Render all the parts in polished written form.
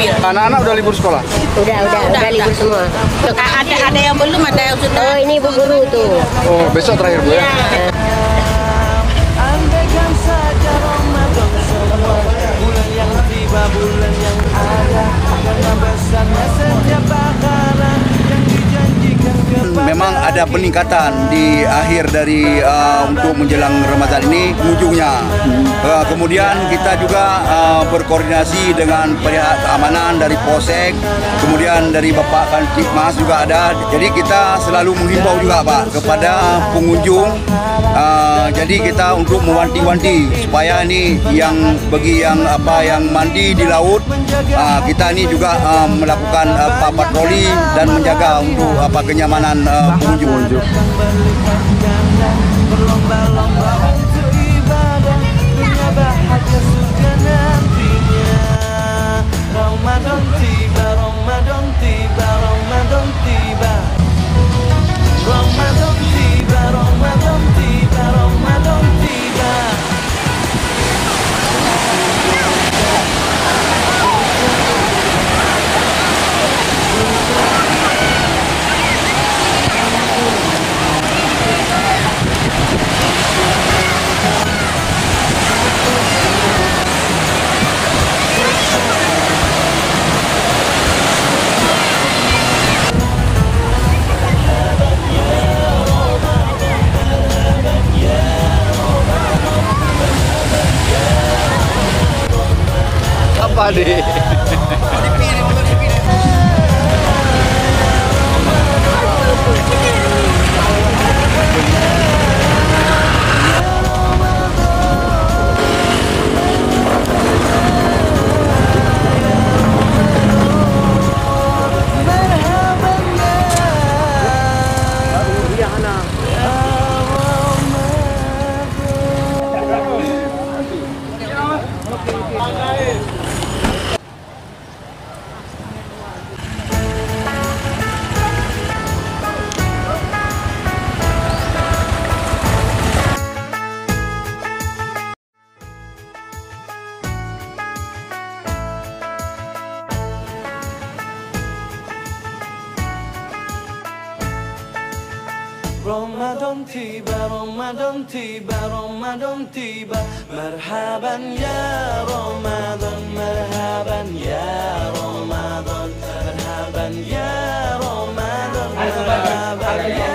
ambil. Anak-anak udah libur sekolah? Udah libur semua. Ada yang belum, ada yang sudah. Oh, ini Bu Guru tuh. Oh, besok terakhir Bu ya? Andaikan saja Ramadan semua, bulan yang tiba, bulan yang ada, karena besarnya setiap pahala yang dijanjikan kepada. Memang ada peningkatan di akhir dari untuk menjelang Ramadan ini ujungnya. Kemudian kita juga berkoordinasi dengan pihak keamanan dari Polsek, kemudian dari Bapak Kantikmas juga ada. Jadi kita selalu menghimbau juga Pak kepada pengunjung. Jadi kita untuk mewanti-wanti supaya ini yang bagi yang mandi di laut, kita ini juga melakukan patroli dan menjaga untuk kenyamanan pengunjung. Berlomba-lomba untuk ibadah, dunia bahagia surga nantinya. Ramadan tiba, Ramadan tiba, Ramadan tiba. Ramadan tiba, Ramadan tiba, Ramadan tiba. Apa nih? Ramadan tiba, Ramadan tiba, Ramadan tiba. Marhaban ya Ramadan, marhaban ya Ramadan, marhaban ya Ramadan, marhaban ya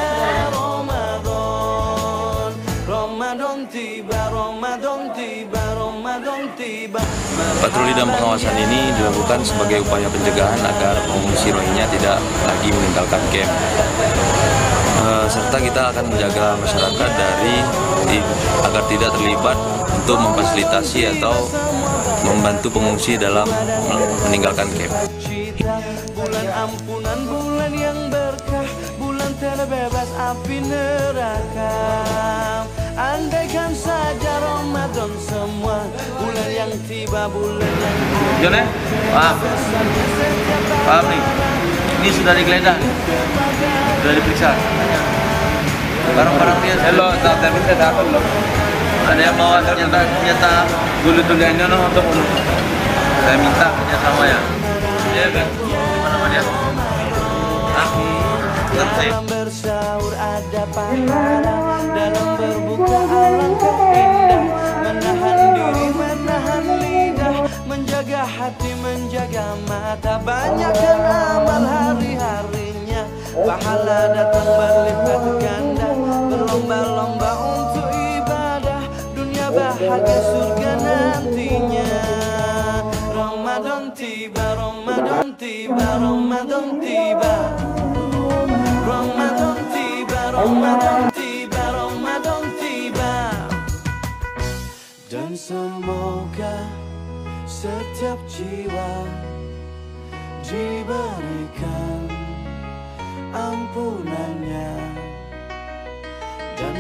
Ramadan. Ramadan tiba, Ramadan tiba, Ramadan tiba. Patroli dan pengawasan ini dilakukan sebagai upaya pencegahan agar pengungsi Rohingya tidak lagi meninggalkan kamp. Serta kita akan menjaga masyarakat agar tidak terlibat untuk memfasilitasi atau membantu pengungsi dalam meninggalkan kamp. Bulan ampunan, bulan yang berkah, bulan terbebas api neraka. Andaikan saja Ramadan semua, bulan yang tiba, bulan yang ada. Paham nih, ini sudah digeledah, sudah diperiksa. Barang-barang dia tapi saya dapat loh. Ada yang bawa ternyata dulu-duluannya untuk saya minta kerjasama ya. Iya kan? Mana nama dia? Dalam bersaur ada pahala, dalam berbuka alangkah indah. Menahan diri, menahan lidah, menjaga hati, menjaga mata. Banyakkan amal hari-harinya, pahala datang berlipat ganda. Berlomba-lomba untuk ibadah, dunia bahagia surga nantinya. Ramadan tiba, Ramadan tiba, Ramadan tiba. Ramadan tiba, Ramadan tiba, Ramadan tiba. Dan semoga setiap jiwa diberikan ampunannya dan